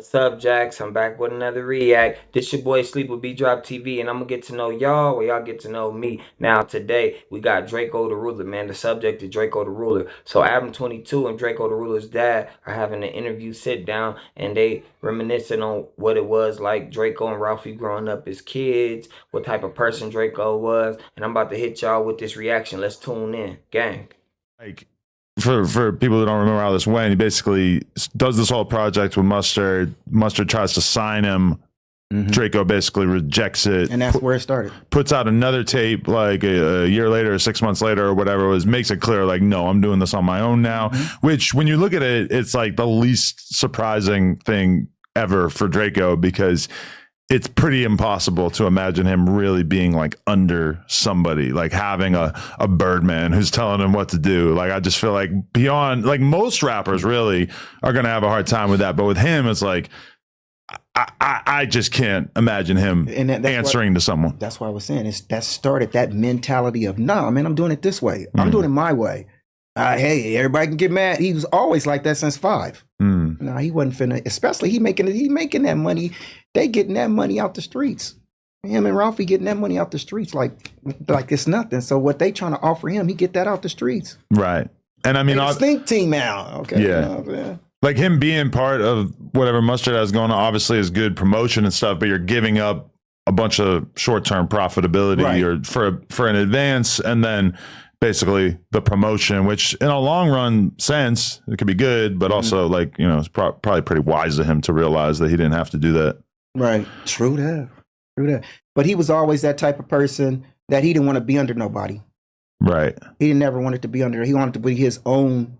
What's up, Jax? I'm back with another react. This your boy Sleep with B Drop TV, and I'm gonna get to know y'all, or y'all get to know me. Now, today we got Drakeo the Ruler, man. The subject is Drakeo the Ruler. So, Adam 22 and Drakeo the Ruler's dad are having an interview sit down, and they reminiscing on what it was like Drakeo and Ralphie growing up as kids, what type of person Drakeo was, and I'm about to hit y'all with this reaction. Let's tune in, gang. Like for people who don't remember how this went, he basically does this whole project with Mustard. Mustard tries to sign him. Drakeo basically rejects it, and that's where it started. Puts out another tape like a year later, or 6 months later, or whatever it was. Makes it clear, like, no, I'm doing this on my own now. Which, when you look at it, it's like the least surprising thing ever for Drakeo, because it's pretty impossible to imagine him really being like under somebody, like having a Birdman who's telling him what to do. Like, I just feel like beyond, like, most rappers really are going to have a hard time with that. But with him, it's like, I just can't imagine him answering to someone. That's what I was saying. That started that mentality of, no, man, I'm doing it this way. I'm doing it my way. Hey, everybody can get mad. He was always like that since 5. No, he wasn't finna, especially he making that money. They getting that money out the streets. Him and Ralphie getting that money out the streets like it's nothing. So what they trying to offer him, he get that out the streets. Right. And I mean, think team out. Okay. Yeah. You know, like him being part of whatever Mustard has going on obviously is good promotion and stuff, but you're giving up a bunch of short-term profitability or for an advance, and then basically the promotion, which in a long run sense, it could be good, but also, like, you know, it's probably pretty wise of him to realize that he didn't have to do that. Right. True that. But he was always that type of person that he didn't want to be under nobody. Right. He never wanted to be under. He wanted to be his own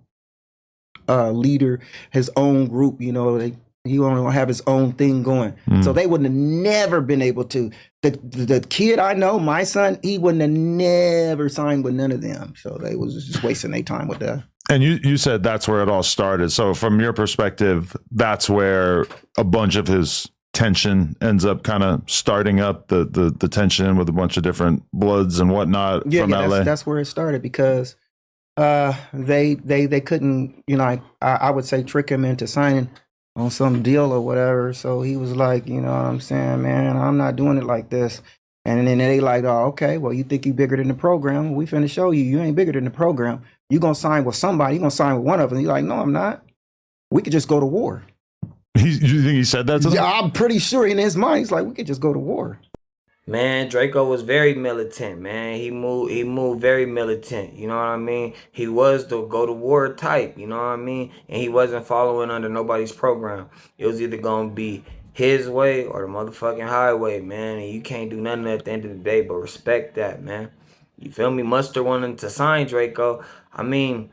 leader, his own group. You know, he wanted to have his own thing going. So they wouldn't have never been able to. The kid I know, my son, he wouldn't have never signed with none of them. So they was just wasting their time with that. And you said that's where it all started. So from your perspective, that's where a bunch of his tension ends up kind of starting up, the tension with a bunch of different Bloods and whatnot from LA. That's where it started, because they couldn't, you know, I would say, trick him into signing on some deal or whatever. So he was like, you know what I'm saying, man, I'm not doing it like this. And then they like, oh, okay, well, you think you bigger than the program? We finna show you ain't bigger than the program. You gonna sign with somebody, you gonna sign with one of them. You're like, no, I'm not. We could just go to war. You think he said that to them? Yeah, I'm pretty sure in his mind, he's like, we could just go to war. Man, Drakeo was very militant, man. He moved very militant, you know what I mean? He was the go to war type, you know what I mean? And he wasn't following under nobody's program. It was either gonna be his way or the motherfucking highway, man. And you can't do nothing at the end of the day but respect that, man. You feel me? Mustard wanting to sign Drakeo. I mean,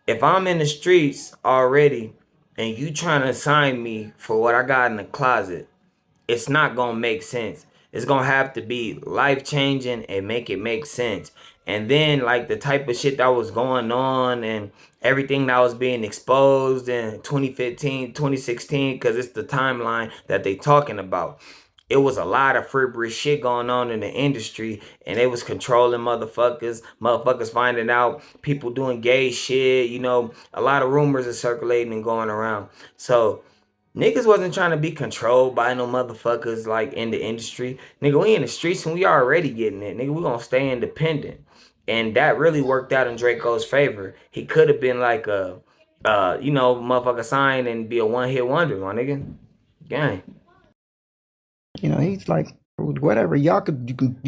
if I'm in the streets already and you trying to sign me for what I got in the closet, it's not gonna make sense. It's gonna have to be life-changing and make it make sense. And then, like, the type of shit that was going on and everything that was being exposed in 2015, 2016, because it's the timeline that they talking about. It was a lot of frivolous shit going on in the industry, and they was controlling motherfuckers finding out, people doing gay shit, you know, a lot of rumors are circulating and going around. So niggas wasn't trying to be controlled by no motherfuckers like in the industry. Nigga, we in the streets and we already getting it. Nigga, we gonna stay independent. And that really worked out in Draco's favor. He could have been like a, you know, motherfucker sign and be a one-hit wonder, my nigga. Gang. You know, he's like, whatever, you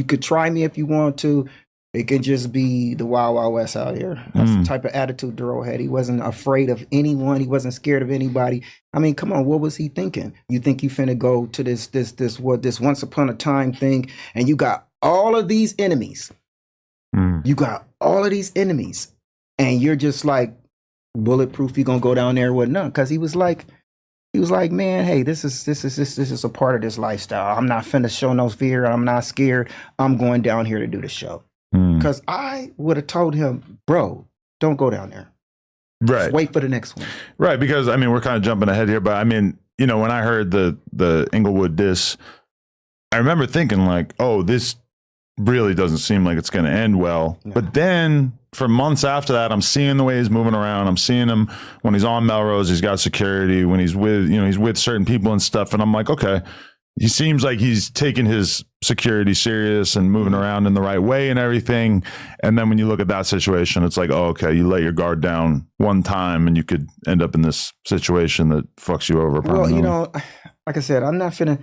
could try me if you want to. It could just be the Wild Wild West out here. That's the type of attitude Duro had. He wasn't afraid of anyone. He wasn't scared of anybody. I mean, come on, what was he thinking? You think you finna go to this once upon a time thing, and you got all of these enemies. You got all of these enemies, and you're just like bulletproof. You gonna go down there with none? Because he was like, man, hey, this is a part of this lifestyle. I'm not finna show no fear. I'm not scared. I'm going down here to do the show. Because I would have told him, bro, don't go down there. Right. Just wait for the next one. Right. Because, I mean, we're kind of jumping ahead here, but I mean, you know, when I heard the Inglewood diss, I remember thinking like, oh, this really doesn't seem like it's going to end well. No. But then for months after that, I'm seeing the way he's moving around. I'm seeing him when he's on Melrose, he's got security, when he's with, he's with certain people and stuff. And I'm like, okay, he seems like he's taking his security serious and moving around in the right way and everything. And then when you look at that situation, it's like, oh, okay, you let your guard down one time and you could end up in this situation that fucks you over. Well, like I said, I'm not finna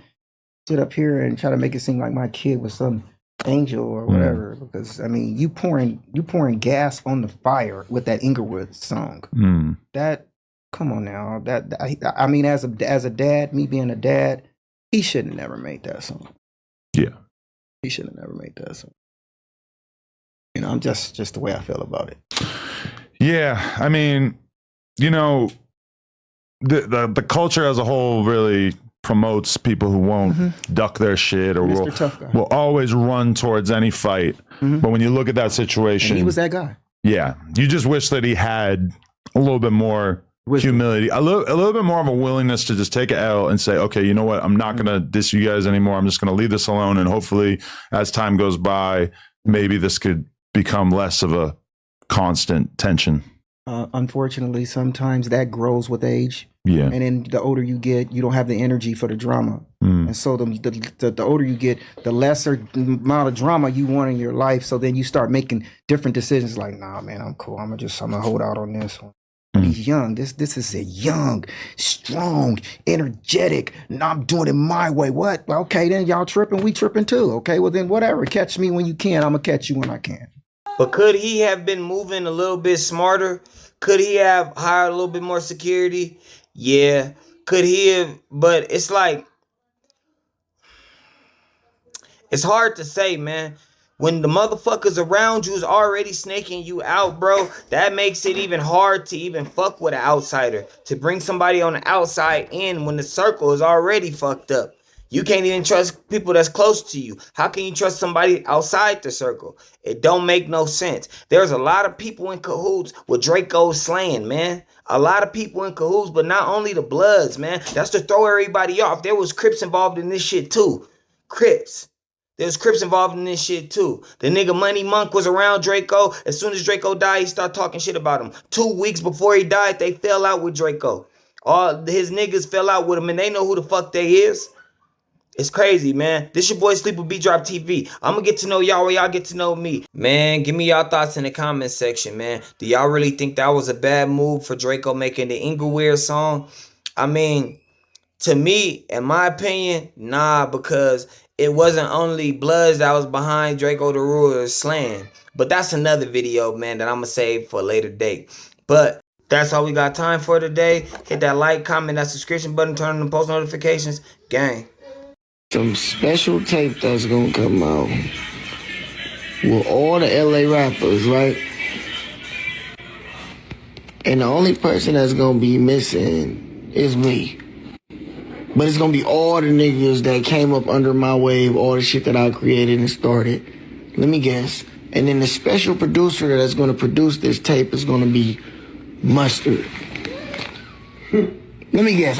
sit up here and try to make it seem like my kid was some angel or whatever, because I mean, you pouring gas on the fire with that Inglewood song. That, come on now, I mean, as a dad, me being a dad, he should have never made that song. Yeah, he should have never made that song. I'm just the way I feel about it. Yeah, I mean, the culture as a whole really promotes people who won't duck their shit or will always run towards any fight. But when you look at that situation, and he was that guy. Yeah, you just wish that he had a little bit more humility, a little bit more of a willingness to just take an L and say, okay, you know what, I'm not gonna diss you guys anymore. I'm just gonna leave this alone, and hopefully, as time goes by, maybe this could become less of a constant tension. Unfortunately, sometimes that grows with age. Yeah. And then the older you get, you don't have the energy for the drama. And so the older you get, the lesser amount of drama you want in your life. So then you start making different decisions like, nah, man, I'm cool. I'm gonna hold out on this one. He's young. This is a young, strong, energetic. No, I'm doing it my way. What? Okay, then y'all tripping. We tripping too. Okay, well then whatever. Catch me when you can. I'm gonna catch you when I can. But could he have been moving a little bit smarter? Could he have hired a little bit more security? Yeah. Could he have? But it's like, it's hard to say, man. When the motherfuckers around you is already snaking you out, bro, that makes it even hard to even fuck with an outsider. To bring somebody on the outside in when the circle is already fucked up. You can't even trust people that's close to you. How can you trust somebody outside the circle? It don't make no sense. There's a lot of people in cahoots with Drakeo's slaying, man. A lot of people in cahoots, but not only the Bloods, man. That's to throw everybody off. There was Crips involved in this shit too. Crips. There's Crips involved in this shit too. The nigga Money Monk was around Draco. As soon as Draco died, he started talking shit about him. 2 weeks before he died, they fell out with Draco. All his niggas fell out with him, and they know who the fuck they is. It's crazy, man. This your boy Sleep with Beat Drop TV. I'm gonna get to know y'all where y'all get to know me. Man, give me y'all thoughts in the comment section, man. Do y'all really think that was a bad move for Draco making the Inglewood song? I mean, to me, in my opinion, nah, because it wasn't only Bloods that was behind Draco the Ruler's slaying. But that's another video, man, that I'm gonna save for a later date. But that's all we got time for today. Hit that like, comment, that subscription button, turn on the post notifications. Gang. Some special tape that's gonna come out with all the LA rappers, right? And the only person that's gonna be missing is me. But it's gonna be all the niggas that came up under my wave, all the shit that I created and started. Let me guess. And then the special producer that's gonna produce this tape is gonna be Mustard. Let me guess.